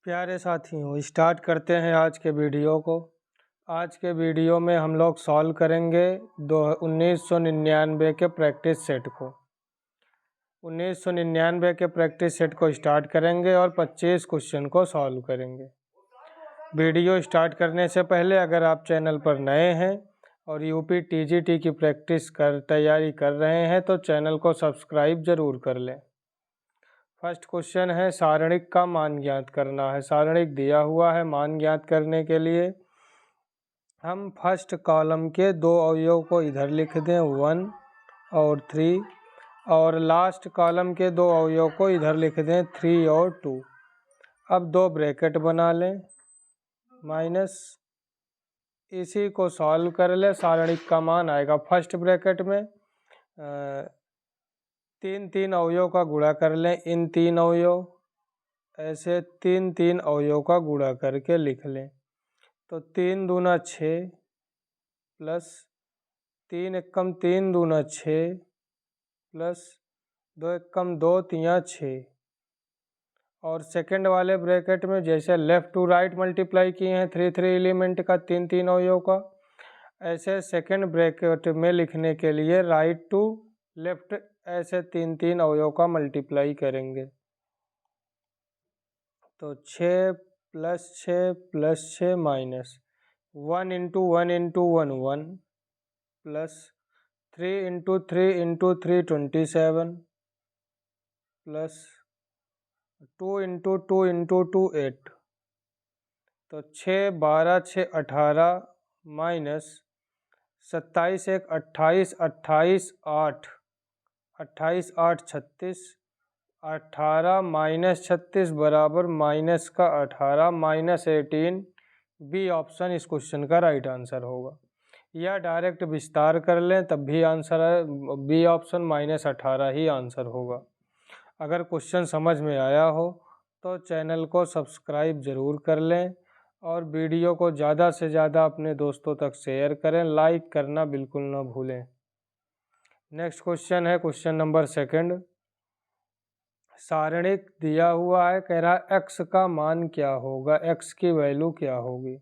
प्यारे साथियों, स्टार्ट करते हैं आज के वीडियो को। आज के वीडियो में हम लोग सॉल्व करेंगे 1999 के प्रैक्टिस सेट को। 1999 के प्रैक्टिस सेट को स्टार्ट करेंगे और 25 क्वेश्चन को सॉल्व करेंगे। वीडियो स्टार्ट करने से पहले अगर आप चैनल पर नए हैं और यूपी टीजीटी की तैयारी कर रहे हैं तो चैनल को सब्सक्राइब ज़रूर कर लें। फर्स्ट क्वेश्चन है सारणिक का मान ज्ञात करना है। सारणिक दिया हुआ है, मान ज्ञात करने के लिए हम फर्स्ट कॉलम के दो अवयव को इधर लिख दें 1 और 3, और लास्ट कॉलम के दो अवयव को इधर लिख दें 3 और 2। अब दो ब्रैकेट बना लें माइनस, इसी को सॉल्व कर ले। सारणिक का मान आएगा फर्स्ट ब्रैकेट में 3 अवयव का गुणा कर लें, इन 3 अवयव ऐसे 3 अवयव का गुणा करके लिख लें। तो 3 दूना 6 प्लस 3 एकम 3 दूना 6 प्लस 2 एकम 2 तिया 6। और सेकंड वाले ब्रैकेट में जैसे लेफ़्ट टू राइट मल्टीप्लाई किए हैं 3 एलिमेंट का 3 अवयव का, ऐसे सेकंड ब्रैकेट में लिखने के लिए राइट टू लेफ्ट ऐसे 3 अवयव का मल्टीप्लाई करेंगे। तो 6 plus 6 plus 6 minus 1 into 1 into 1 1 plus 3 into 3 into 3 27 plus 2 into 2 into 2 8। तो 6 12 6 18 माइनस 27 1 28 28 8 28 8 36 18 माइनस 36 बराबर माइनस का 18 माइनस 18। बी ऑप्शन इस क्वेश्चन का राइट आंसर होगा। या डायरेक्ट विस्तार कर लें तब भी आंसर है, बी ऑप्शन माइनस 18 ही आंसर होगा। अगर क्वेश्चन समझ में आया हो तो चैनल को सब्सक्राइब ज़रूर कर लें और वीडियो को ज़्यादा से ज़्यादा अपने दोस्तों तक शेयर करें, लाइक करना बिल्कुल ना भूलें। नेक्स्ट क्वेश्चन है क्वेश्चन नंबर सेकंड। सारणिक दिया हुआ है, कह रहा है x का मान क्या होगा, x की वैल्यू क्या होगी।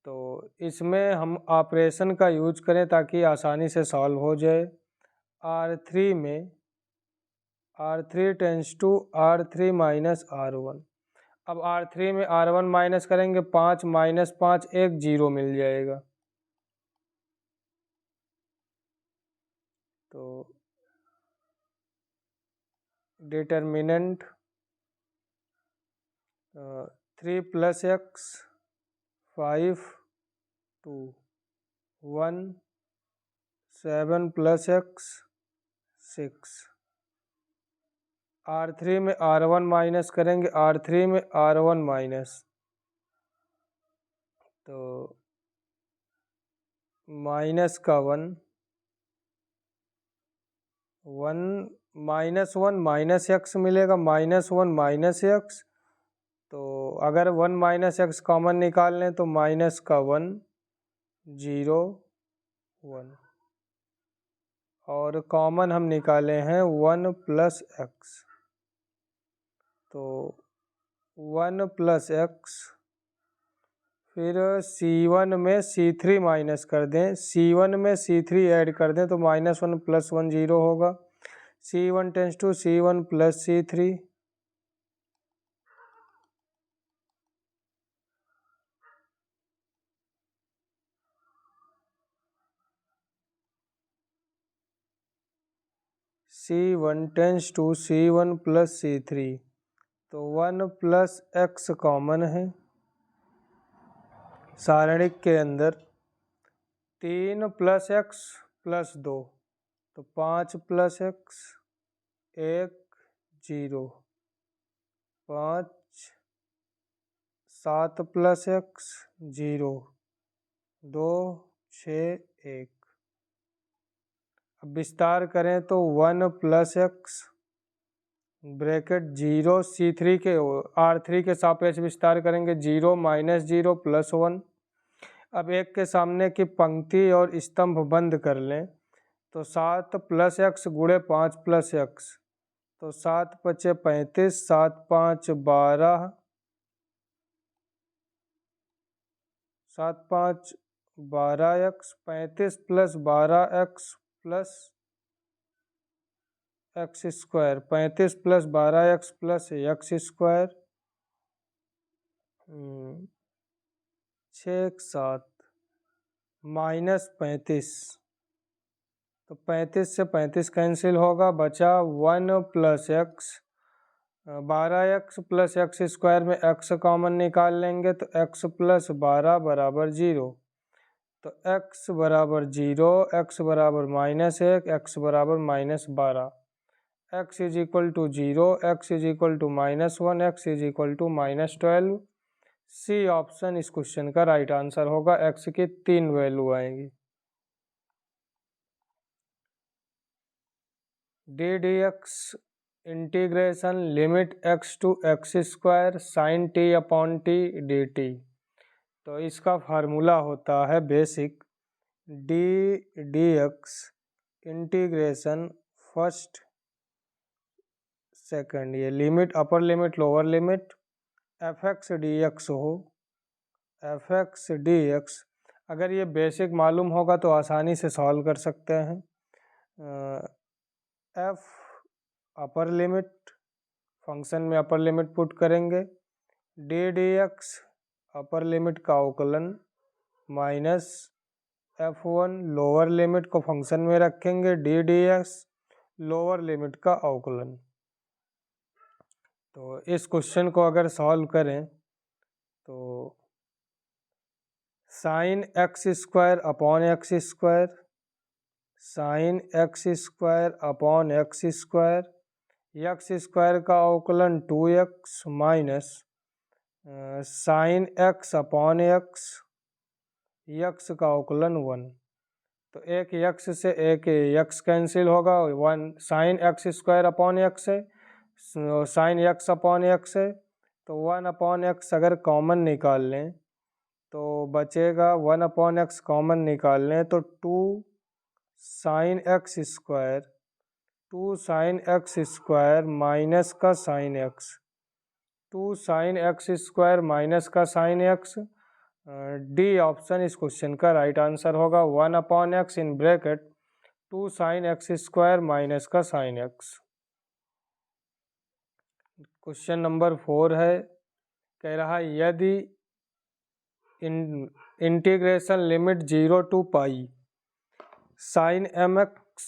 तो इसमें हम ऑपरेशन का यूज करें ताकि आसानी से सॉल्व हो जाए। R3 में R3 tense to R3 minus R1। अब R3 में R1 माइनस करेंगे 5 माइनस 5 एक 0 मिल जाएगा। तो determinant 3 plus x 5 2 1 7 plus x 6। R3 में R1 माइनस करेंगे, R3 में R1 माइनस, तो माइनस का 1 माइनस 1 माइनस एक्स मिलेगा, माइनस 1 माइनस एक्स। तो अगर 1 माइनस एक्स कॉमन निकाल लें तो माइनस का 1 0 1, और कॉमन हम निकाले हैं 1 प्लस एक्स। तो 1 प्लस एक्स, फिर C1 में C3 माइनस कर दें, C1 में C3 ऐड कर दें तो माइनस 1 प्लस 1 0 होगा। C1 tends to C1 plus C3। C1 tends to C1 plus C3, तो 1 प्लस एक्स कॉमन है। सारणिक के अंदर 3 प्लस एक्स प्लस 2, तो 5 प्लस एक्स 1 0, 5 7 प्लस एक्स 0 2 6 1। अब विस्तार करें तो 1 प्लस एक्स ब्रैकेट 0 C3 के R3 के सापेक्ष विस्तार करेंगे 0 माइनस 0 प्लस 1। अब एक के सामने की पंक्ति और स्तंभ बंद कर लें तो 7 प्लस एक्स गुणे 5 प्लस एक्स, तो 7 पचे 35 7 5 12 7 5 12x, 35 plus 12x plus x square, 35 plus 12x plus x square, 6 7 minus 35, तो 35 से 35 कैंसिल होगा, बचा 1 plus x, 12x plus x square में x कॉमन निकाल लेंगे तो x प्लस 12 बराबर 0, तो x बराबर 0, x बराबर -1, x बराबर -12, x is equal to 0, x is equal to -1, x is equal to -12। C option इस क्वेश्चन का राइट आंसर होगा। x की 3 वैल्यू आएंगी। D D x integration limit x to x square sine t upon t d t, तो इसका formula होता है basic d D x integration first second, ये limit upper limit lower limit f x d x हो, F x d x. अगर ये basic मालूम होगा तो आसानी से सॉल्व कर सकते हैं। एफ अपर लिमिट, फंक्शन में अपर लिमिट पुट करेंगे, D D x upper limit का अवकलन माइनस f1 लोअर लिमिट को फंक्शन में रखेंगे, D D x lower limit का अवकलन। तो इस क्वेश्चन को अगर सॉल्व करें तो sign x square upon x square, sign x square upon x square, x square का अवकलन 2x minus sine x upon x, x का अवकलन 1, तो एक x से एक x कैंसिल होगा, 1 sign x square upon x है, साइन एक्स अपॉन एक्स है, तो 1 अपॉन एक्स अगर कॉमन निकाल लें तो बचेगा 1 अपॉन एक्स कॉमन निकाल लें तो 2 sine x square, 2 sine x square minus का sine x, 2 sine x square minus का साइन एक्स। डी ऑप्शन इस क्वेश्चन का राइट आंसर होगा। 1 upon x in bracket 2 sine x square minus का sine x. Question number 4 है, कह रहा है यदि integration limit 0 to pi sine m x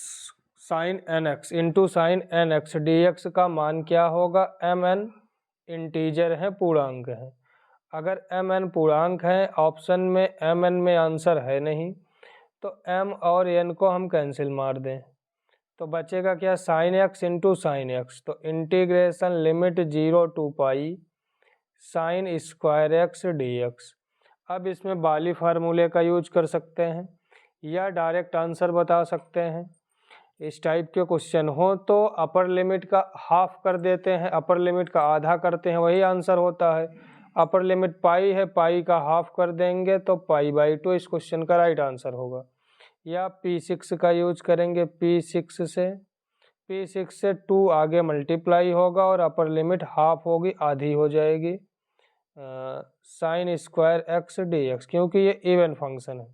sine n x into sine n x d x का मान क्या होगा। एम एन इंटीजर है, पूर्णांक है। अगर एम एन पूर्णांक है, ऑप्शन में एम एन में आंसर है नहीं, तो एम और एन को हम कैंसिल मार दें तो बचेगा क्या, sine x into sine x, तो integration limit 0 to pi sine square x d x. अब इसमें बाली फार्मूले का यूज कर सकते हैं या डायरेक्ट आंसर बता सकते हैं। इस टाइप के क्वेश्चन हो तो अपर लिमिट का हाफ कर देते हैं, अपर लिमिट का आधा करते हैं, वही आंसर होता है। अपर लिमिट पाई है, पाई का हाफ कर देंगे तो पाई/2 इस क्वेश्चन का राइट आंसर होगा। या P6 का यूज करेंगे, P6 से 2 आगे मल्टीप्लाई होगा और अपर लिमिट हाफ होगी, आधी हो जाएगी sign square x d x, क्योंकि ये इवन फंक्शन है।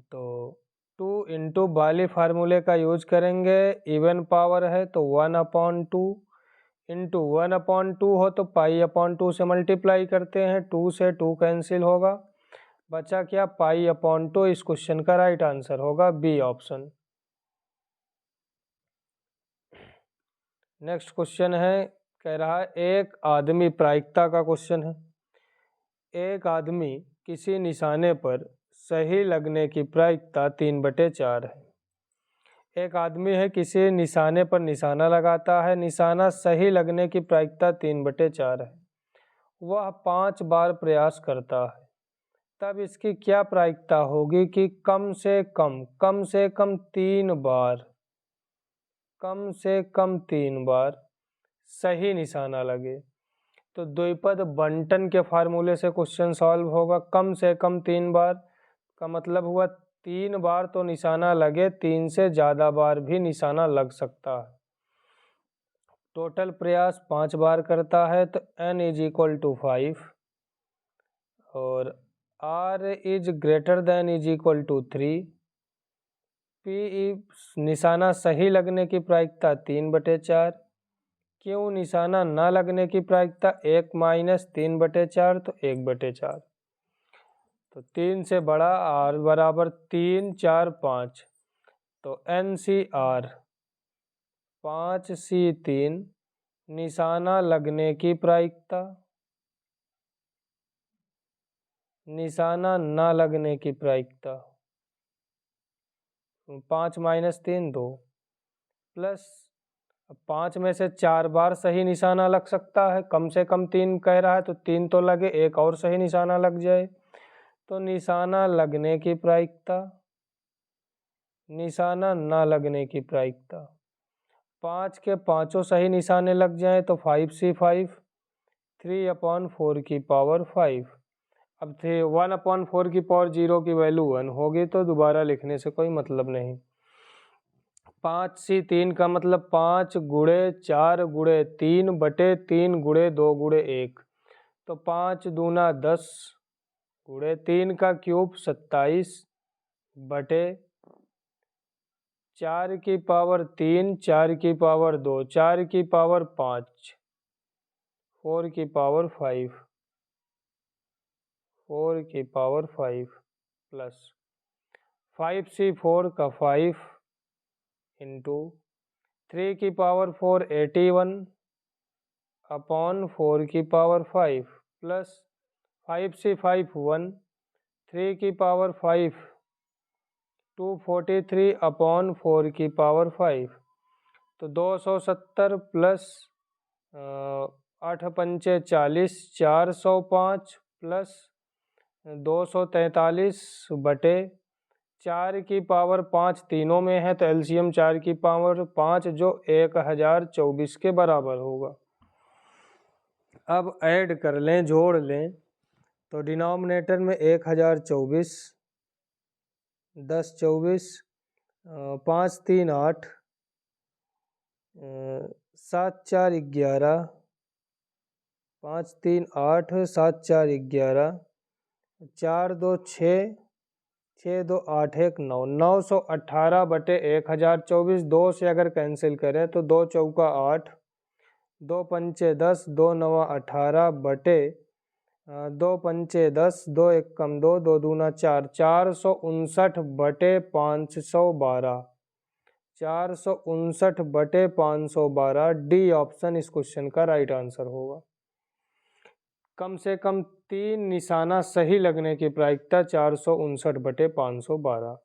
तो 2 इंटू बाली फार्मूले का यूज करेंगे, इवन पावर है तो 1/2 इंटू 1/2 हो तो पाई/2 से मल्टीप्लाई करते हैं, 2 से 2 कैंसिल होगा, बचा क्या, पाई/2 इस क्वेश्चन का राइट आंसर होगा, बी ऑप्शन। नेक्स्ट क्वेश्चन है, कह रहा है एक आदमी, प्रायिकता का क्वेश्चन है, एक आदमी किसी निशाने पर सही लगने की प्रायिकता 3/4 है। एक आदमी है, किसी निशाने पर निशाना लगाता है, निशाना सही लगने की प्रायिकता 3/4 है। वह 5 बार प्रयास करता है, तब इसकी क्या प्रायिकता होगी कि कम से कम 3 बार, कम से कम 3 बार सही निशाना लगे। तो द्विपद बंटन के फार्मूले से क्वेश्चन सॉल्व होगा। कम से कम 3 बार का मतलब हुआ 3 बार तो निशाना लगे, 3 से ज़्यादा बार भी निशाना लग सकता है। टोटल प्रयास 5 बार करता है तो n = 5 और r is greater than is equal to 3, p निशाना सही लगने की प्रायिकता 3/4, q निशाना ना लगने की प्रायिकता 1 माइनस 3/4 तो 1/4। तो 3 से बड़ा r बराबर 3, 4, 5, तो NCR 5C3 निशाना लगने की प्रायिकता, निशाना ना लगने की प्रायिकता 5 माइनस 3 2, प्लस 5 में से 4 बार सही निशाना लग सकता है, कम से कम 3 कह रहा है तो 3 तो लगे, एक और सही निशाना लग जाए तो निशाना लगने की प्रायिकता, निशाना ना लगने की प्रायिकता 5 के पांचों सही निशाने लग जाए तो 5C5 3/4 की पावर 5। अब थे 1/4 की पावर 0 की वैल्यू 1 होगी तो दोबारा लिखने से कोई मतलब नहीं। 5C3 का मतलब 5 गुणे 4 गुणे 3 बटे 3 गुणे 2 गुणे 1, तो 5 दूना 10 गुणे 3 का क्यूब 27 बटे 4 की पावर 3, 4 की पावर 2, 4 की पावर 5, 4 की पावर 5, 4 की पावर 5 प्लस 5C4 का 5 इंटू 3 की पावर 4 81 अपॉन 4 की पावर 5 प्लस 5C5 1, 3 की पावर 5 243 अपॉन 4 की पावर 5, तो 270 प्लस 8 पंचे 40, 405 प्लस 243 बटे 4 की पावर 5 तीनों में है तो एलसीएम 4 की पावर 5 जो 1024 के बराबर होगा। अब ऐड कर लें, जोड़ लें, तो डिनोमिनेटर में 1024, 10 24, 5 3 8, 7 4 11, 5 3 8, 7 4 11, 4 2 6, 6 2 8 1 9, 918 बटे 1024। 2 से अगर कैंसिल करें तो 2 चौका 8, 2 पंचे 10, 2 नवा 18 बटे 2 पंचे 10, 2 एक कम 2, 2 दूना 4, 459 बटे 512, 459 बटे 512 डी ऑप्शन इस क्वेश्चन का राइट आंसर होगा। कम से कम 3 निशाना सही लगने की प्रायिकता 459 बटे 512।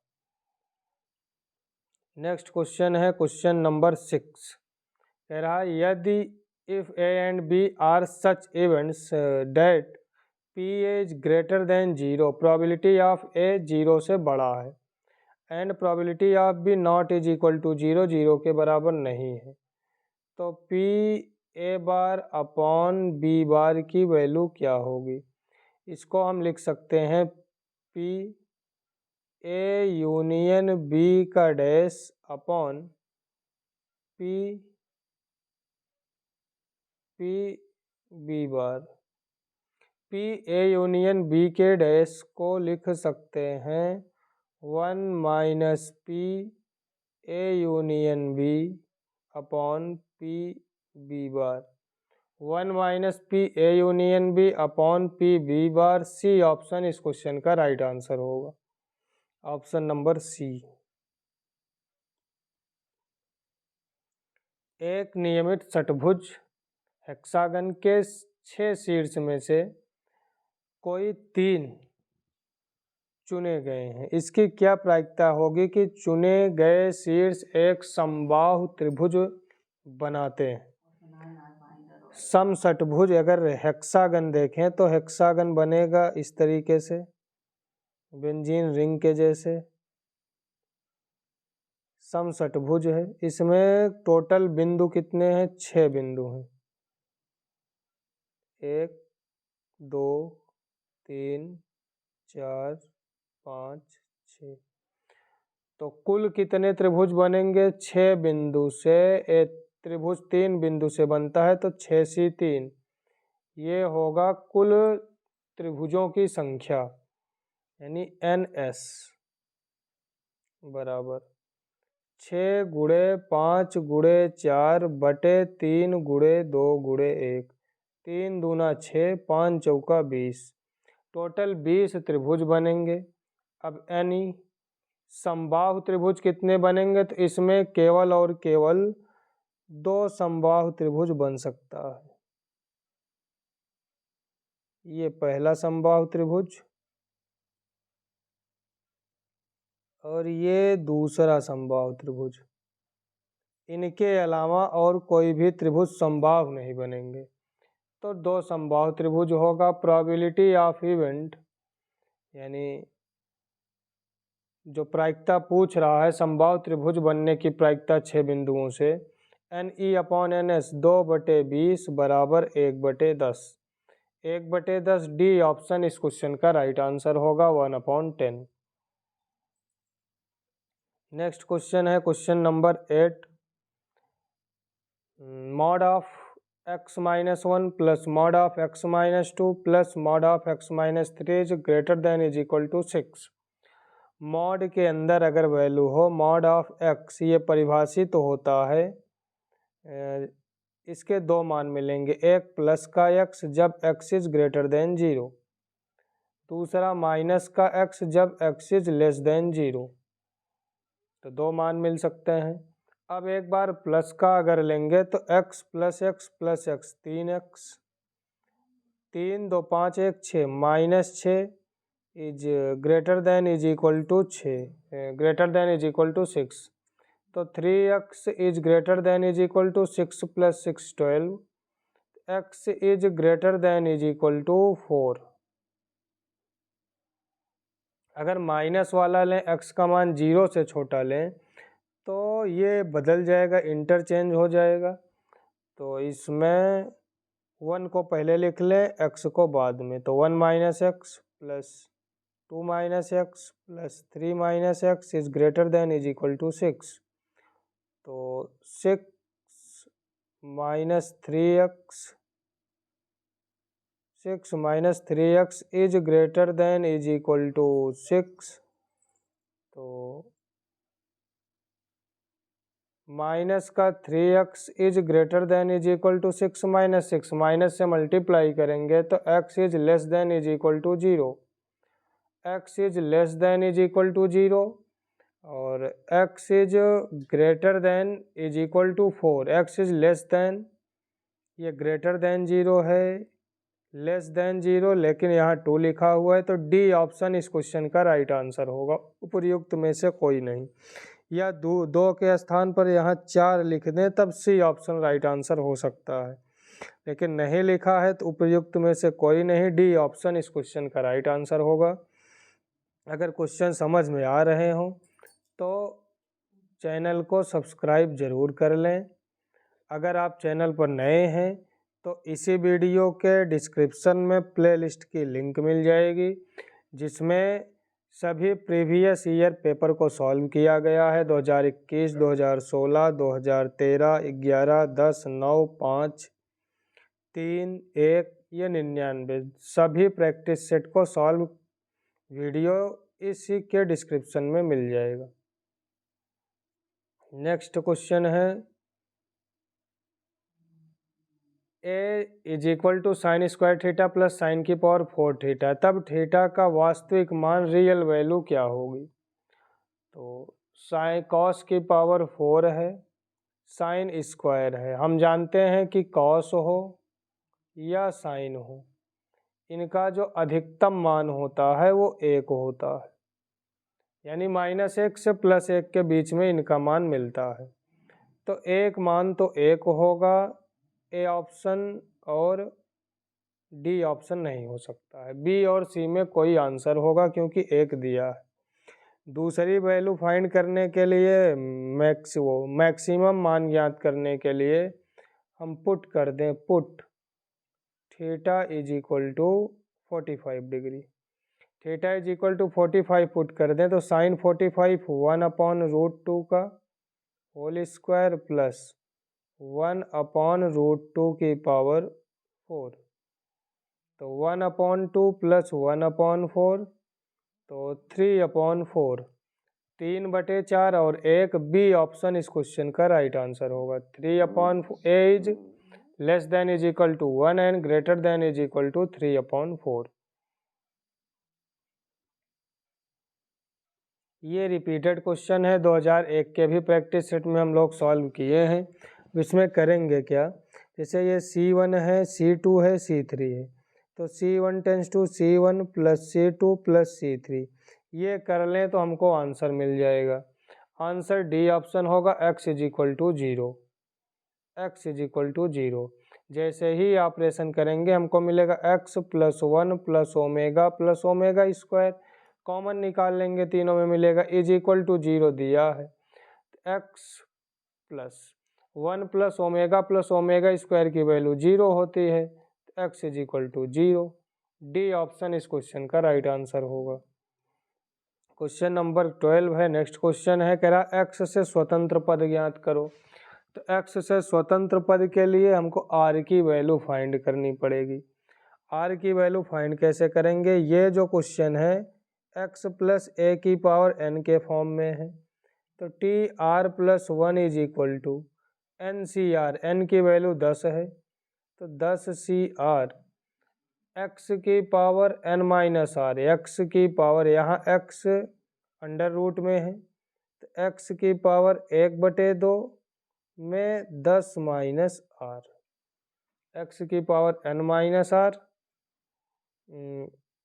नेक्स्ट क्वेश्चन है क्वेश्चन नंबर 6, कह रहा है यदि if A and B are such events that P is greater than 0, probability of A 0 से बड़ा है and probability of B not is equal to 0, 0 के बराबर नहीं है, तो P A bar upon B bar की वैल्यू क्या होगी। इसको हम लिख सकते हैं पी ए यूनियन बी का dash upon P P B bar. P A union B के डैश को लिख सकते हैं 1 minus P A union B upon P B bar. 1 minus P A union B upon P B bar. C option इस question का right answer होगा, option number C. एक नियमित षटभुज हेक्सागन के 6 शीर्ष में से कोई 3 चुने गए हैं, इसकी क्या प्रायिकता होगी कि चुने गए शीर्ष एक समबाहु त्रिभुज बनाते हैं। समषटभुज अगर हेक्सागन देखें तो हेक्सागन बनेगा इस तरीके से, बेंजीन रिंग के जैसे समषटभुज है। इसमें टोटल बिंदु कितने हैं, 6 बिंदु हैं, 1 2 3 4 5 6, तो कुल कितने त्रिभुज बनेंगे, 6 बिंदु से। एक त्रिभुज 3 बिंदु से बनता है तो 6C3, ये होगा कुल त्रिभुजों की संख्या। यानी NS बराबर 6 गुणे 5 गुणे 4 बटे 3 गुणे 2 गुणे 1, 3 दूना 6, 5 चौका 20, टोटल 20 त्रिभुज बनेंगे। अब एनी समबाहु त्रिभुज कितने बनेंगे, तो इसमें केवल और केवल 2 समबाहु त्रिभुज बन सकता है। ये पहला समबाहु त्रिभुज और ये दूसरा समबाहु त्रिभुज। इनके अलावा और कोई भी त्रिभुज समबाहु नहीं बनेंगे। तो 2 समबाहु त्रिभुज होगा। प्रोबेबिलिटी ऑफ इवेंट यानी जो प्रायिकता पूछ रहा है समबाहु त्रिभुज बनने की प्रायिकता 6 बिंदुओं से, NE/NS 2/20 बराबर 1/10। 1/10 डी ऑप्शन इस क्वेश्चन का राइट आंसर होगा 1/10। नेक्स्ट क्वेश्चन है question number 8। Mod of x-1 plus mod of x-2 plus mod of x-3 is greater than is equal to 6। Mod के अंदर अगर वैल्यू हो मॉड ऑफ x, ये परिभाषित तो होता है, इसके 2 मान मिलेंगे, एक प्लस का x जब x इज ग्रेटर देन 0, दूसरा माइनस का x जब x इज लेस देन 0। तो 2 मान मिल सकते हैं। अब एक बार प्लस का अगर लेंगे तो x plus x plus x 3x, 3 2 5 1 6 minus 6 is greater than is equal to 6, greater than is equal to 6। तो 3x is greater than is equal to 6 plus 6 12, x is greater than is equal to 4। अगर minus वाला लें, x का मान 0 से छोटा लें, तो ये बदल जाएगा, इंटरचेंज हो जाएगा। तो इसमें 1 को पहले लिख लें, x को बाद में। तो 1 minus x plus 2 minus x plus 3 minus x is greater than is equal to 6। तो 6 minus 3x, 6 minus 3x is greater than is equal to 6। तो माइनस का 3x is greater than is equal to 6 minus 6, minus से multiply करेंगे तो x is less than is equal to 0, x is less than is equal to 0 और x is greater than is equal to 4। x is less than, ये greater than 0 है, less than 0, लेकिन यहाँ 2 लिखा हुआ है, तो डी ऑप्शन इस क्वेश्चन का राइट आंसर होगा, उपर्युक्त में से कोई नहीं। या 2 के स्थान पर यहाँ 4 लिख दें तब सी ऑप्शन राइट आंसर हो सकता है, लेकिन नहीं लिखा है तो उपर्युक्त में से कोई नहीं, डी ऑप्शन इस क्वेश्चन का राइट आंसर होगा। अगर क्वेश्चन समझ में आ रहे हों तो चैनल को सब्सक्राइब ज़रूर कर लें। अगर आप चैनल पर नए हैं तो इसी वीडियो के डिस्क्रिप्शन में प्लेलिस्ट की लिंक मिल जाएगी, जिसमें सभी प्रीवियस ईयर पेपर को सॉल्व किया गया है। 2021, 2016, 2013, 11, 10, 9, 5, 3, 1, ये 99 सभी प्रैक्टिस सेट को सॉल्व वीडियो इसी के डिस्क्रिप्शन में मिल जाएगा। नेक्स्ट क्वेश्चन है A is equal to sine square theta plus sine की पावर 4 थीटा, तब थीटा का वास्तविक मान रियल वैल्यू क्या होगी। तो साइन कॉस की पावर 4 है, साइन स्क्वायर है, हम जानते हैं कि कॉस हो या साइन हो, इनका जो अधिकतम मान होता है वो 1 होता है, यानी -1 से +1 के बीच में इनका मान मिलता है। तो एक मान तो 1 होगा, ए ऑप्शन और डी ऑप्शन नहीं हो सकता है, बी और सी में कोई आंसर होगा क्योंकि 1 दिया है। दूसरी वैल्यू फाइंड करने के लिए मैक्सिमम मान ज्ञात करने के लिए हम पुट कर दें, put theta is equal to 45 degree, theta is equal to 45 put कर दें तो साइन 45 1/√2 का होल स्क्वायर प्लस 1/√2 की पावर 4, तो 1/2 प्लस 1/4 तो 3/4, 3/4 और 1 बी ऑप्शन इस क्वेश्चन का राइट आंसर होगा। 3/4 A is less than is equal to 1 and greater than is equal to 3/4। ये रिपीटेड क्वेश्चन है, 2001 के भी प्रैक्टिस सेट में हम लोग सॉल्व किए हैं। इसमें करेंगे क्या, जैसे ये C1 है, C2 है, C3 है, तो C1 tends to C1 plus C2 plus C3, ये कर लें तो हमको आंसर मिल जाएगा। आंसर डी ऑप्शन होगा, x is equal to 0, x is equal to 0। जैसे ही ऑपरेशन करेंगे हमको मिलेगा x plus 1 plus omega square, common निकाल लेंगे, तीनों में मिलेगा, इज इक्वल टू 0 दिया है। x plus 1 plus omega square की वैल्यू 0 होती है, x is equal to 0। D option इस क्वेश्चन का राइट आंसर होगा। क्वेश्चन नंबर 12 है, नेक्स्ट क्वेश्चन है, कह रहा x से स्वतंत्र पद ज्ञात करो। तो x से स्वतंत्र पद के लिए हमको r की वैल्यू फाइंड करनी पड़ेगी। r की वैल्यू फाइंड कैसे करेंगे, ये जो क्वेश्चन है x प्लस a की पावर n के फॉर्म में है, तो T R plus 1 is equal to n C r, n की वैल्यू 10 है, तो 10 सी आर एक्स की power n minus r, x की पावर, यहाँ x अंडर रूट में है, तो x की पावर 1/2 में 10 माइनस आर, एक्स की power n minus r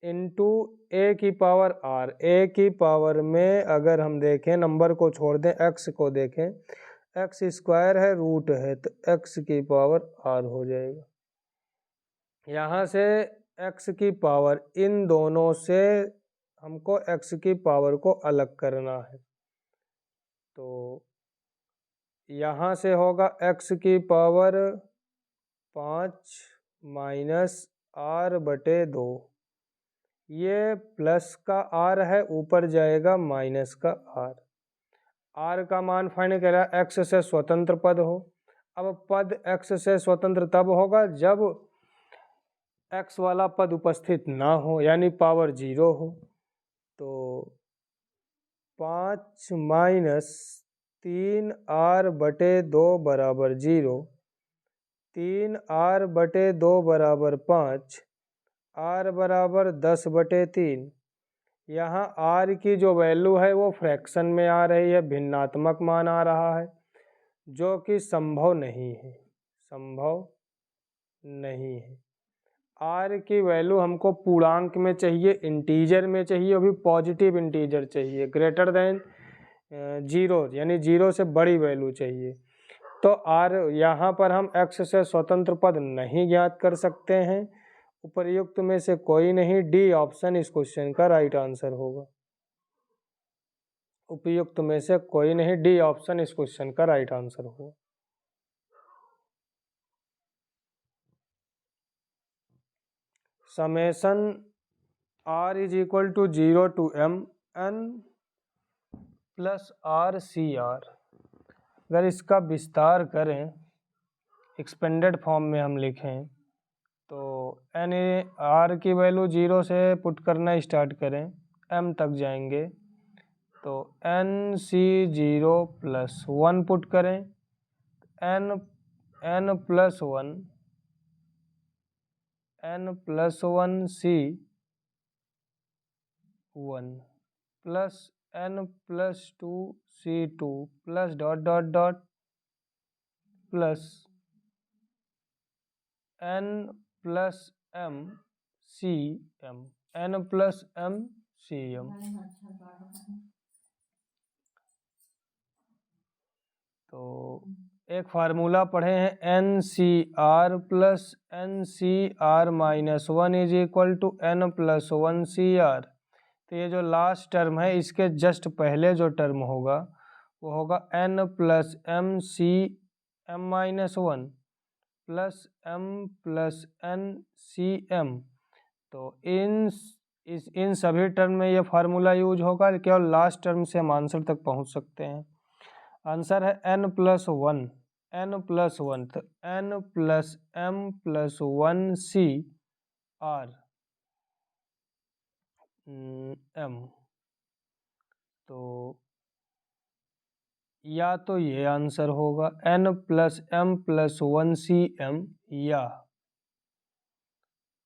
into a की पावर आर। ए की पावर में अगर हम देखें, नंबर को छोड़ दें, x को देखें, x स्क्वायर है, रूट है, तो x की पावर r हो जाएगा। यहाँ से x की पावर, इन दोनों से हमको x की पावर को अलग करना है, तो यहाँ से होगा x की पावर 5 माइनस r/2, ये प्लस का r है, ऊपर जाएगा माइनस का r। r का मान फाइंड करा, x से स्वतंत्र पद हो। अब पद x से स्वतंत्र तब होगा जब x वाला पद उपस्थित ना हो, यानी पावर 0 हो। तो 5 माइनस 3r/2 बराबर 0, 3r/2 बराबर 5, r बराबर 10/3। यहाँ r की जो वैल्यू है वो फ्रैक्शन में आ रही है, भिन्नात्मक मान आ रहा है, जो कि संभव नहीं है, संभव नहीं है। r की वैल्यू हमको पूर्णांक में चाहिए, इंटीजर में चाहिए, वो भी पॉजिटिव इंटीजर चाहिए, ग्रेटर देन 0, यानी 0 से बड़ी वैल्यू चाहिए। तो r यहाँ पर हम x से स्वतंत्र पद नहीं ज्ञात कर सकते हैं, उपर्युक्त में से कोई नहीं, डी ऑप्शन इस क्वेश्चन का राइट आंसर होगा। उपयुक्त में से कोई नहीं, डी ऑप्शन इस क्वेश्चन का राइट आंसर होगा। Summation r is equal to 0 to m n plus r C R. अगर इसका विस्तार करें, एक्सपेंडेड फॉर्म में हम लिखें, तो n r की वैल्यू 0 से पुट करना स्टार्ट करें, m तक जाएंगे, तो n सी 0 प्लस 1 पुट करें, n plus 1 C 1 plus n plus 2 C 2 plus dot dot dot plus n plus m C m, n plus m C m। तो एक फार्मूला पढ़े हैं, N C R plus N C R minus 1 is equal to n plus 1 C R. तो ये जो last term है, इसके just पहले जो टर्म होगा वो होगा n plus m C m minus 1 plus m plus n सी m। तो इन सभी टर्म में ये फार्मूला यूज होगा, केवल लास्ट टर्म से हम आंसर तक पहुंच सकते हैं। आंसर है n प्लस 1, तो n plus m plus 1 C R, m। तो या तो ये आंसर होगा n plus m plus 1cm, या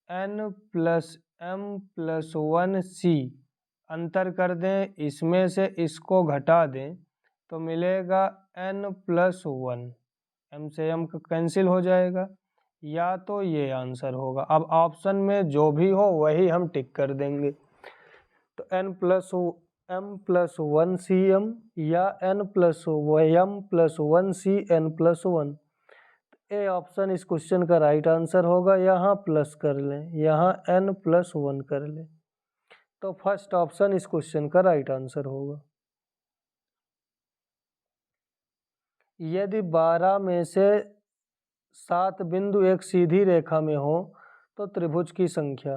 n plus m plus 1c अंतर कर दें, इसमें से इसको घटा दें तो मिलेगा n प्लस 1, m से m कैंसिल हो जाएगा। या तो ये आंसर होगा। अब ऑप्शन में जो भी हो वही हम टिक कर देंगे। तो n plus m plus 1cm या n plus m plus 1cn plus 1। A option इस क्वेश्चन का राइट आंसर होगा। यहाँ प्लस कर लें, यहाँ n प्लस 1 कर लें, तो फर्स्ट ऑप्शन इस क्वेश्चन का राइट आंसर होगा। यदि 12 में से 7 बिंदु एक सीधी रेखा में हो तो त्रिभुज की संख्या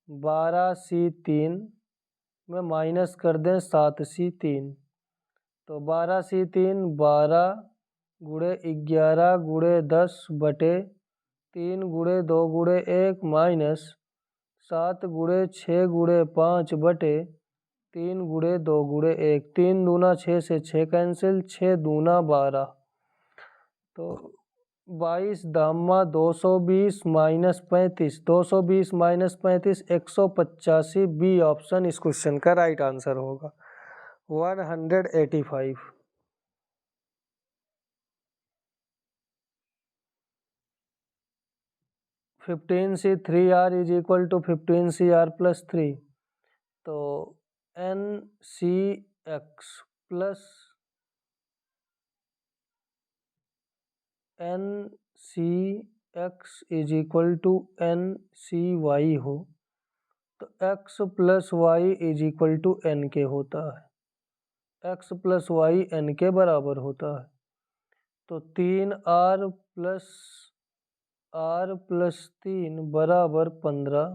12c3 में माइनस कर दें 7c3, तो 12c3 12 गुणे 11 गुणे 10 बटे 3 गुणे 2 गुणे 1 माइनस 7 गुणे 6 गुणे 5 बटे 3 गुणे 2 गुणे 1। 3 दूना 6 से 6 कैंसिल, 6 दूना 12, तो 22 दामा 220 माइनस 35, 220 माइनस 35 185। बी ऑप्शन इस क्वेश्चन का राइट आंसर होगा। 185। 15c3r is equal to 15cr plus 3, तो ncx plus ncx is equal to ncy हो, तो x plus Y is equal to n के होता है। x प्लस वाई n के बराबर होता है, तो 3r प्लस 3 बराबर 15,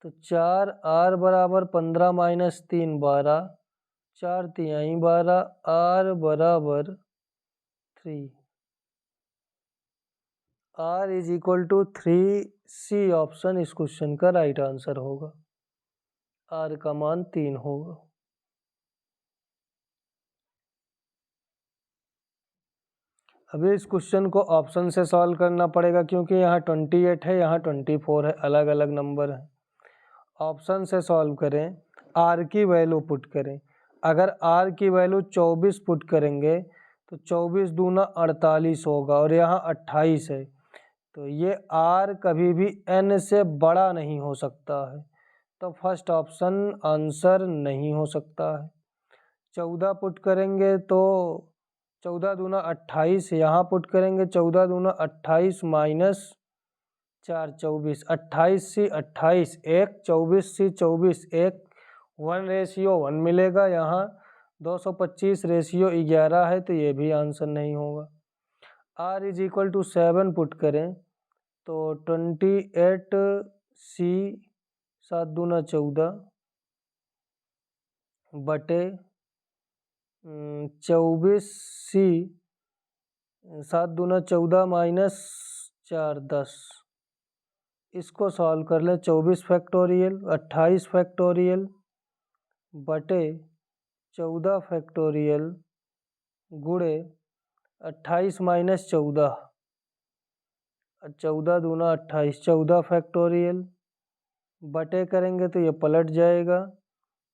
तो 4r बराबर 15 माइनस 3 12, 4 तिहाई 12, r बराबर 3। r is equal to 3, C option इस क्वेश्चन का राइट आंसर होगा। r का मान 3 होगा। अभी इस क्वेश्चन को ऑप्शन से सॉल्व करना पड़ेगा, क्योंकि यहाँ 28 है, यहाँ 24 है, अलग अलग नंबर है। ऑप्शन से सॉल्व करें, r की वैल्यू पुट करें। अगर r की वैल्यू 24 पुट करेंगे तो 24 दूना 48 होगा, और यहाँ 28 है, तो ये r कभी भी n से बड़ा नहीं हो सकता है, तो फर्स्ट ऑप्शन आंसर नहीं हो सकता है। 14 पुट करेंगे तो 14 दूना 28, यहाँ पुट करेंगे 14 दूना 28 माइनस 4 24, 28 सी 28 1, 24 सी 24 1, 1:1 मिलेगा। यहाँ 225 रेशियो 11 है, तो ये भी आंसर नहीं होगा। r is equal to 7 put करें तो 28 सी 7 दूना 14 बटे 24 सी 7 दूना 14 माइनस 4 10। इसको सॉल्व कर लें, 24 फैक्टोरियल 28 फैक्टोरियल बटे 14 फैक्टोरियल गुणे 28 माइनस 14, 14 दूना 28, 14 फैक्टोरियल बटे करेंगे तो ये पलट जाएगा,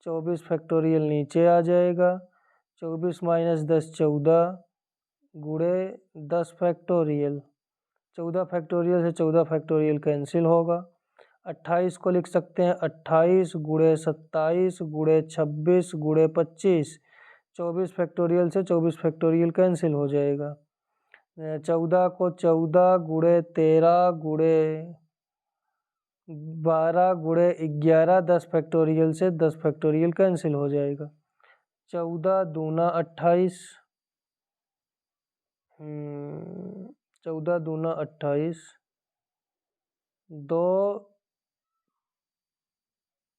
24 फैक्टोरियल नीचे आ जाएगा, 24 माइनस 10 14 गुणे 10 फैक्टोरियल, 14 फैक्टोरियल से 14 फैक्टोरियल कैंसिल होगा। 28 को लिख सकते हैं 28 गुणे 27 गुणे 26 गुणे 25, 24 फैक्टोरियल से 24 फैक्टोरियल कैंसिल हो जाएगा। 14 को 14 गुणे 13 गुणे 12 गुणे 11, 10 फैक्टोरियल से 10 फैक्टोरियल कैंसिल हो जाएगा। 14 दूना 28, 14 दूना 28, 2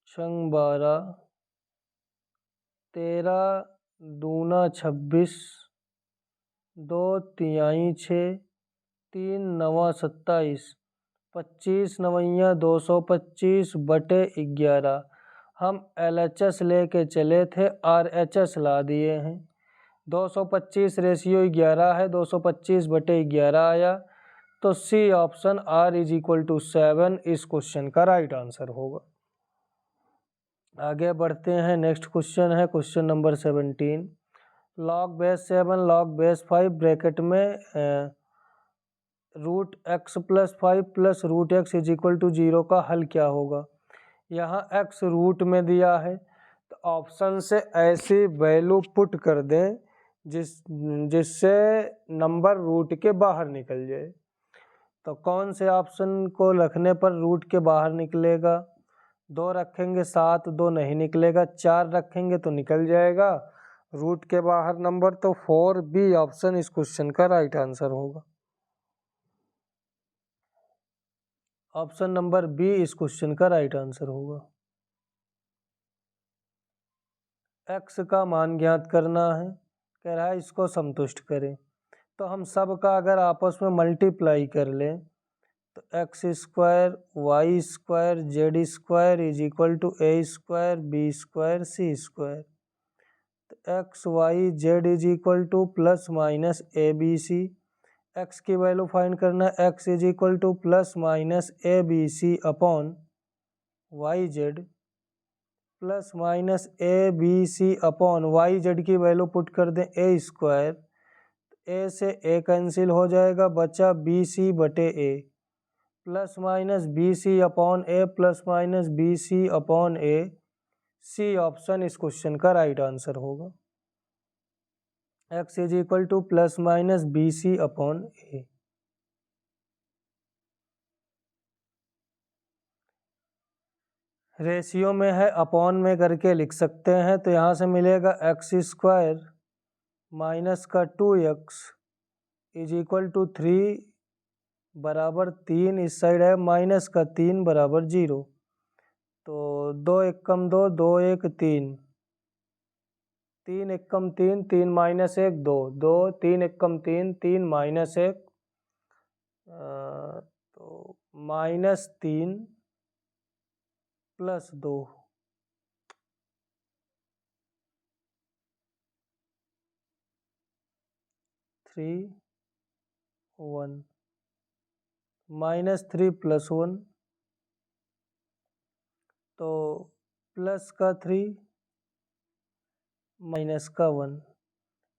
छंग 12, 13 दूना 26, 2 तिहाई 6, 3 नवा 27, 25 नवैया 225 बटे 11, हम LHS लेके चले थे, RHS ला दिए हैं। 225 रेशियो 11 है, 225/11 आया, तो C option R is equal to 7 इस क्वेश्चन का राइट आंसर होगा। आगे बढ़ते हैं, नेक्स्ट क्वेश्चन है question number 17। Log base 7 log base 5 bracket में √x+5 plus √x is equal to 0 का हल क्या होगा। यहाँ x रूट में दिया है, तो ऑप्शन से ऐसी वैल्यू पुट कर दें जिससे नंबर रूट के बाहर निकल जाए। तो कौन से ऑप्शन को रखने पर रूट के बाहर निकलेगा? 2 रखेंगे 7, 2 नहीं निकलेगा। 4 रखेंगे तो निकल जाएगा रूट के बाहर नंबर। तो 4B ऑप्शन इस क्वेश्चन का राइट आंसर होगा। ऑप्शन नंबर बी इस क्वेश्चन का राइट आंसर होगा। x का मान ज्ञात करना है, कह रहा है इसको संतुष्ट करें। तो हम सब का अगर आपस में मल्टीप्लाई कर लें तो x² y² z² is equal to a² b² c²। तो x y z is equal to plus minus ABC। x की वैल्यू फाइंड करना है, x is equal to plus minus ABC upon YZ plus minus ABC upon YZ की value put कर दें a²। a से a cancel हो जाएगा, बचा BC/A plus minus BC upon A plus minus BC upon A। C option इस question का right answer होगा। x is equal to plus minus BC upon A। Ratio में है, अपॉन में करके लिख सकते हैं। तो यहाँ से मिलेगा x² माइनस का 2x इज इक्वल टू 3 बराबर 3। इस साइड है माइनस का 3 बराबर 0। तो 2 1 कम 2, 2 1 3, 3 1 कम 3, 3 माइनस 1 2, 2 3 1 कम 3, 3 माइनस 1 तो -3 प्लस 2। 3 1 -3 प्लस 1 तो प्लस का 3 माइनस का 1।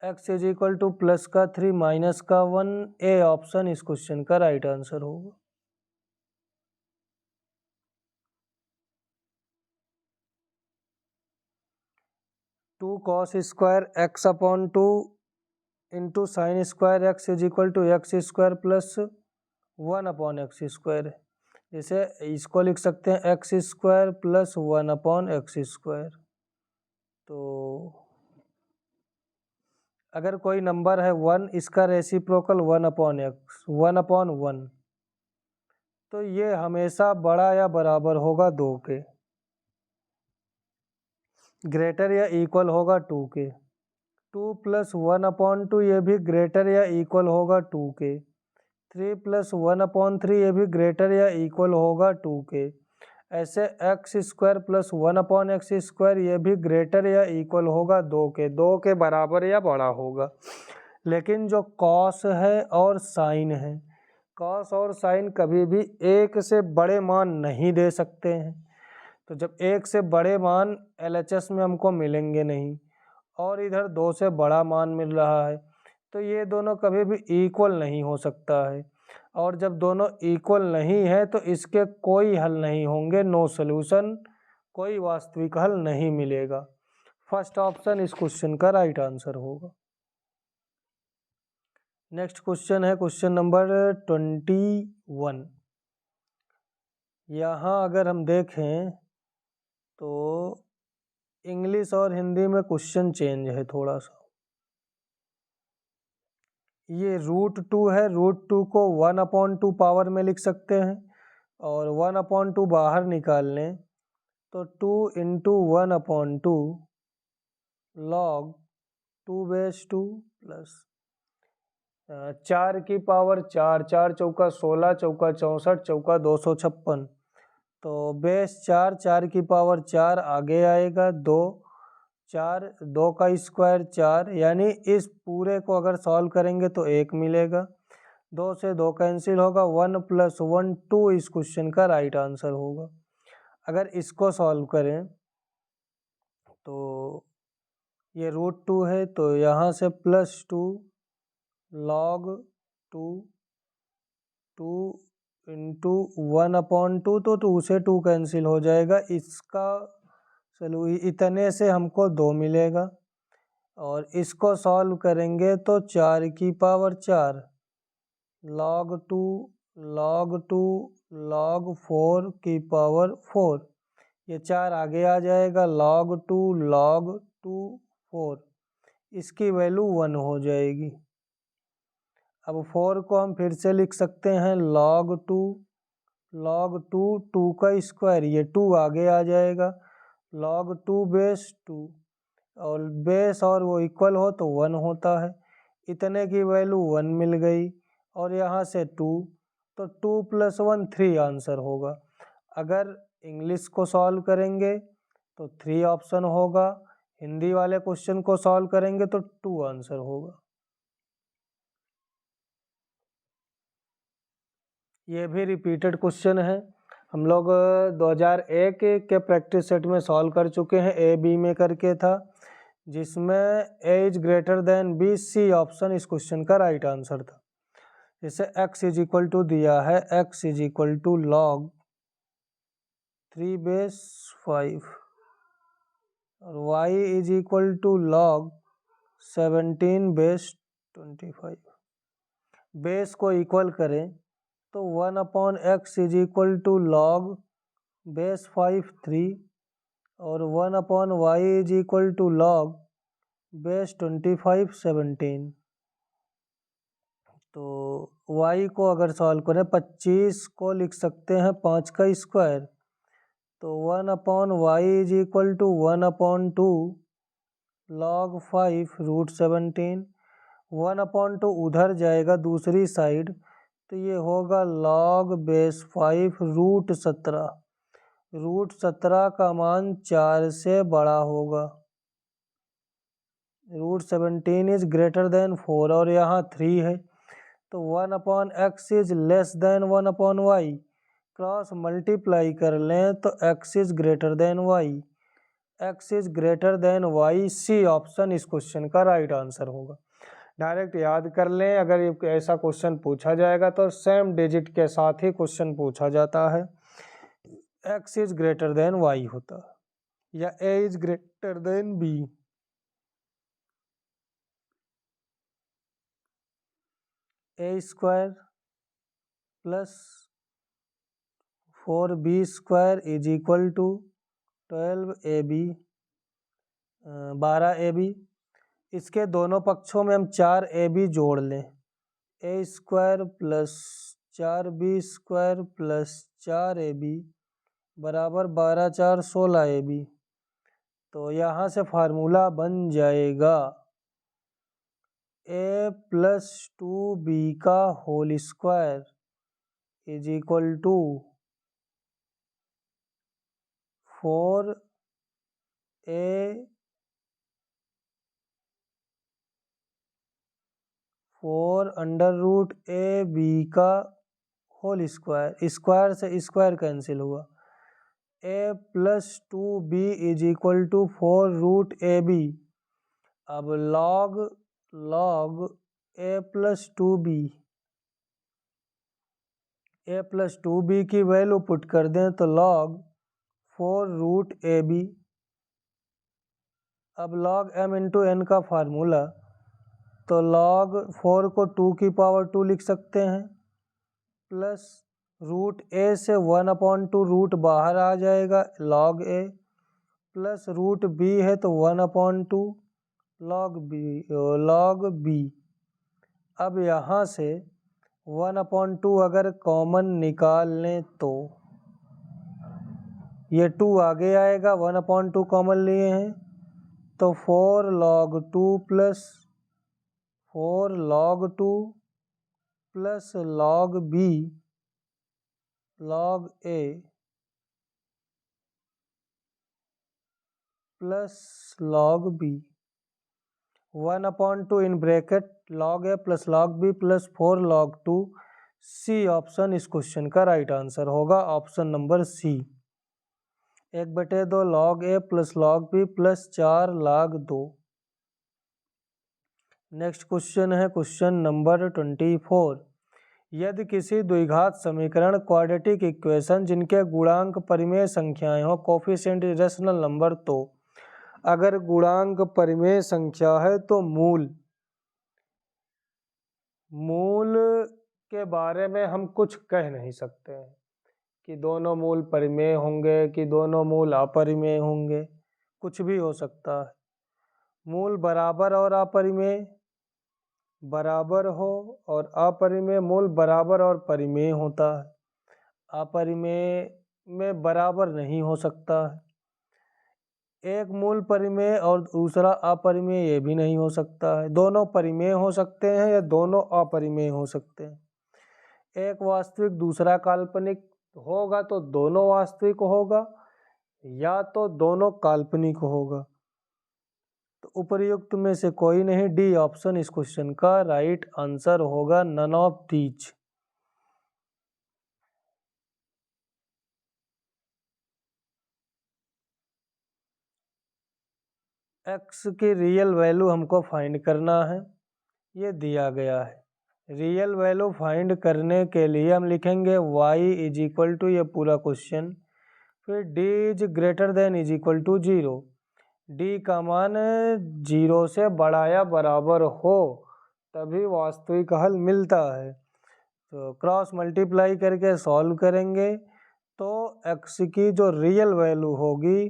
x is equal to plus का 3 माइनस का 1। ए ऑप्शन इस क्वेश्चन का राइट आंसर होगा। Two cos square x upon 2 into sine square x is equal to x² plus 1 upon x²। जैसे इसको लिख सकते हैं x² प्लस 1 अपॉन x²। तो अगर कोई नंबर है 1, इसका रेसिप्रोकल 1 अपॉन x 1 अपॉन 1, तो ये हमेशा बड़ा या बराबर होगा 2 के, ग्रेटर या इक्वल होगा 2 के। 2 प्लस 1 अपॉन 2 ये भी ग्रेटर या इक्वल होगा 2 के। 3 प्लस 1 अपॉन 3 ये भी ग्रेटर या इक्वल होगा 2 के। ऐसे x² प्लस 1 अपॉन x² ये भी ग्रेटर या इक्वल होगा 2 के, 2 के बराबर या बड़ा होगा। लेकिन जो कॉस है और साइन है, कॉस और साइन कभी भी एक से बड़े मान नहीं दे सकते हैं। तो जब एक से बड़े मान LHS में हमको मिलेंगे नहीं और इधर 2 से बड़ा मान मिल रहा है, तो ये दोनों कभी भी इक्वल नहीं हो सकता है। और जब दोनों इक्वल नहीं है तो इसके कोई हल नहीं होंगे, नो सॉल्यूशन, कोई वास्तविक हल नहीं मिलेगा। फर्स्ट ऑप्शन इस क्वेश्चन का राइट आंसर होगा। नेक्स्ट क्वेश्चन है क्वेश्चन नंबर 21। यहाँ अगर हम देखें तो इंग्लिश और हिंदी में क्वेश्चन चेंज है थोड़ा सा। ये √2 है, √2 को 1/2 पावर में लिख सकते हैं और 1/2 बाहर निकाल लें तो 2 इंटू 1/2 log 2/2 प्लस 4 की पावर 4, 4 चौका 16, चौका 64, चौका 256, तो बेस 4, 4 की पावर 4 आगे आएगा, 2, 4, 2 का स्क्वायर 4, यानी इस पूरे को अगर सॉल्व करेंगे तो 1 मिलेगा। 2 से 2 कैंसिल होगा, 1 + 1 2 इस क्वेश्चन का राइट आंसर होगा। अगर इसको सॉल्व करें तो ये √2 है, तो यहाँ से +2 log 2 2 इंटू 1/2, तो 2 से 2 कैंसिल हो जाएगा। इसका चलो इतने से हमको 2 मिलेगा, और इसको सॉल्व करेंगे तो 4 की पावर 4 log 2 log 2 log 4 की पावर 4, ये 4 आगे आ जाएगा, log 2 log 2 4, इसकी वैल्यू 1 हो जाएगी। अब 4 को हम फिर से लिख सकते हैं log 2 2 का स्क्वायर, ये 2 आगे आ जाएगा, log 2 बेस 2, और बेस और वो इक्वल हो तो 1 होता है, इतने की वैल्यू 1 मिल गई, और यहाँ से 2, तो 2 + 1 3 आंसर होगा। अगर इंग्लिश को सॉल्व करेंगे तो 3 ऑप्शन होगा, हिंदी वाले क्वेश्चन को सॉल्व करेंगे तो 2 आंसर होगा। ये भी रिपीटेड क्वेश्चन है, हम लोग 2001 के प्रैक्टिस सेट में सॉल्व कर चुके हैं, ए बी में करके था, जिसमें A is greater than B, C option इस क्वेश्चन का राइट आंसर था। जैसे x = दिया है, x = log 3 बेस 5, और y = log 17 बेस 25। बेस को इक्वल करें तो 1/x = log बेस 5 3, और 1/y = log बेस 25 17। तो y को अगर सॉल्व करें, 25 को लिख सकते हैं 5 का स्क्वायर, तो 1/y = 1/2 log 5 √17, 1/2 उधर जाएगा दूसरी साइड, तो ये होगा log बेस 5 √17, √17 का मान 4 से बड़ा होगा, √17 इज ग्रेटर देन 4, और यहाँ 3 है, तो 1/x is less than 1/y, cross multiply कर लें तो x is greater than y, x is greater than y, C option इस क्वेश्चन का राइट आंसर होगा। डायरेक्ट याद कर लें, अगर ऐसा क्वेश्चन पूछा जाएगा तो सेम डिजिट के साथ ही क्वेश्चन पूछा जाता है, x is greater than y होता है, या a is greater than b। a² plus 4b² is equal to 12ab, 12ab। इसके दोनों पक्षों में हम 4ab जोड़ लें, a² plus 4b² plus 4ab बराबर 12 4 16ab। तो यहाँ से फार्मूला बन जाएगा a + 2b का whole square is equal to 4a √ab का होल स्क्वायर, स्क्वायर से स्क्वायर कैंसिल हुआ, a + 2b is equal to 4 √ab। अब log a + 2b, a + 2b की वैल्यू पुट कर दें तो log 4 √ab। अब log m × n का फार्मूला, तो log 4 को 2 की पावर 2 लिख सकते हैं, प्लस √a से 1/2 रूट बाहर आ जाएगा log a, प्लस √b है तो 1/2 log b। अब यहाँ से 1/2 अगर कॉमन निकाल लें तो ये 2 आगे आएगा, 1/2 कॉमन लिए हैं तो 4 log 2 plus 4 log 2 plus log b log a plus log b, 1/2 in bracket log a plus log b plus 4 log 2। C option इस क्वेश्चन का राइट आंसर होगा, option number C. 1/2 log a plus log b plus 4 log 2। Next question है question number 24। यदि किसी द्विघात समीकरण quadratic equation जिनके गुणांक परिमेय संख्याएं हो, कोफिशिएंट रेशनल नंबर, तो अगर गुणांक परिमेय संख्या है तो मूल के बारे में हम कुछ कह नहीं सकते हैं कि दोनों मूल परिमेय होंगे कि दोनों मूल अपरिमेय होंगे, कुछ भी हो सकता है। मूल बराबर और अपरिमेय, बराबर हो और अपरिमेय, मूल बराबर और परिमेय होता है, अपरिमेय में बराबर नहीं हो सकता है। एक मूल परिमेय और दूसरा अपरिमेय, ये भी नहीं हो सकता है। दोनों परिमेय हो सकते हैं या दोनों अपरिमेय हो सकते हैं। एक वास्तविक दूसरा काल्पनिक होगा तो दोनों वास्तविक होगा या तो दोनों काल्पनिक होगा। तो उपर्युक्त में से कोई नहीं, डी ऑप्शन इस क्वेश्चन का राइट आंसर होगा, नन ऑफ दीज। एक्स की रियल वैल्यू हमको फाइंड करना है, ये दिया गया है। रियल वैल्यू फाइंड करने के लिए हम लिखेंगे y इज इक्वल टू, ये पूरा क्वेश्चन, फिर d is greater than is equal to 0। d का मान 0 से बड़ा या बराबर हो तभी वास्तविक हल मिलता है। तो क्रॉस मल्टीप्लाई करके सॉल्व करेंगे तो x की जो रियल वैल्यू होगी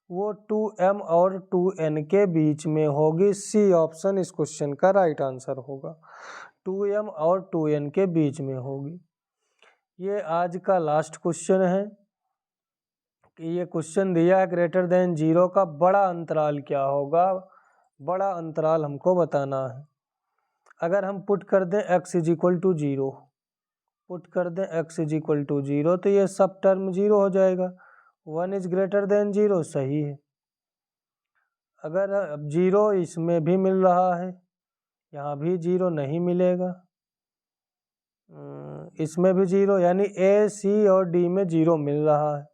वो 2m और 2n के बीच में होगी। सी ऑप्शन इस क्वेश्चन का राइट आंसर होगा, 2m और 2n के बीच में होगी। ये आज का लास्ट क्वेश्चन है कि ये क्वेश्चन दिया है ग्रेटर देन 0 का बड़ा अंतराल क्या होगा, बड़ा अंतराल हमको बताना है। अगर हम पुट कर दें x is equal to 0, put कर दें x इज इक्वल टू 0 तो ये सब टर्म 0 हो जाएगा। 1 इज ग्रेटर देन 0 सही है। अगर अब 0 इसमें भी मिल रहा है, यहाँ भी 0 नहीं मिलेगा, इसमें भी 0, यानी ए, सी और डी में 0 मिल रहा है।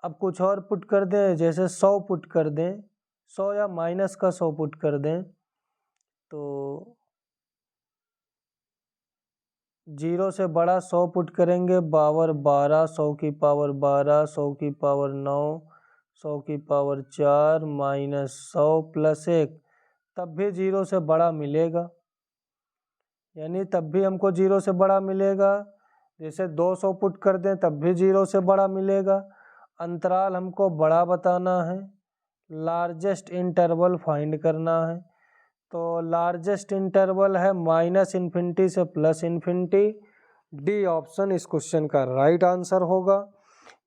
अब कुछ और पुट कर दें, जैसे 100 पुट कर दें, 100 या माइनस का 100 पुट कर दें तो 0 से बड़ा 100 पुट करेंगे, पावर 12, 100 की पावर 12, 100 की पावर 9, 100 की पावर 4 माइनस 100 प्लस 1, तब भी 0 से बड़ा मिलेगा, यानी तब भी हमको 0 से बड़ा मिलेगा। जैसे 200 पुट कर दें तब भी 0 से बड़ा मिलेगा। अंतराल हमको बड़ा बताना है, लार्जेस्ट इंटरवल फाइंड करना है। तो लार्जेस्ट इंटरवल है -∞ से +∞। डी ऑप्शन इस क्वेश्चन का राइट आंसर होगा।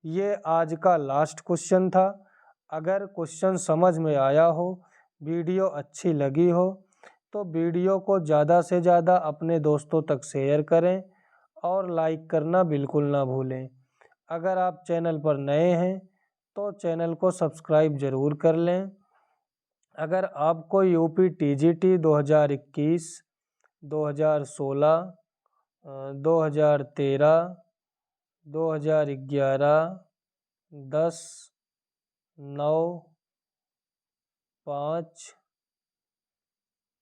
ये आज का लास्ट क्वेश्चन था। अगर क्वेश्चन समझ में आया हो, वीडियो अच्छी लगी हो तो वीडियो को ज़्यादा से ज़्यादा अपने दोस्तों तक शेयर करें और लाइक करना बिल्कुल ना भूलें। अगर आप चैनल पर नए हैं तो चैनल को सब्सक्राइब ज़रूर कर लें। अगर आपको यूपी टीजीटी 2021, 2016, 2013, 2011, 10, 9, 5,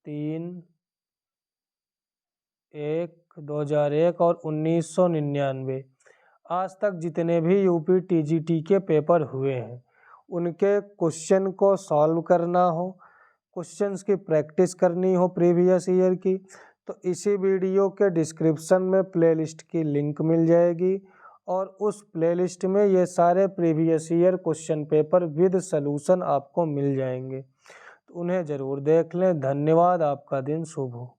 3, 1, 2001 और 1999 आज तक जितने भी यूपी टीजीटी के पेपर हुए हैं उनके क्वेश्चन को सॉल्व करना हो, क्वेश्चंस की प्रैक्टिस करनी हो प्रीवियस ईयर की, तो इसी वीडियो के डिस्क्रिप्शन में प्लेलिस्ट की लिंक मिल जाएगी और उस प्लेलिस्ट में ये सारे previous year question paper with solution आपको मिल जाएंगे, तो उन्हें ज़रूर देख लें। धन्यवाद, आपका दिन शुभ हो।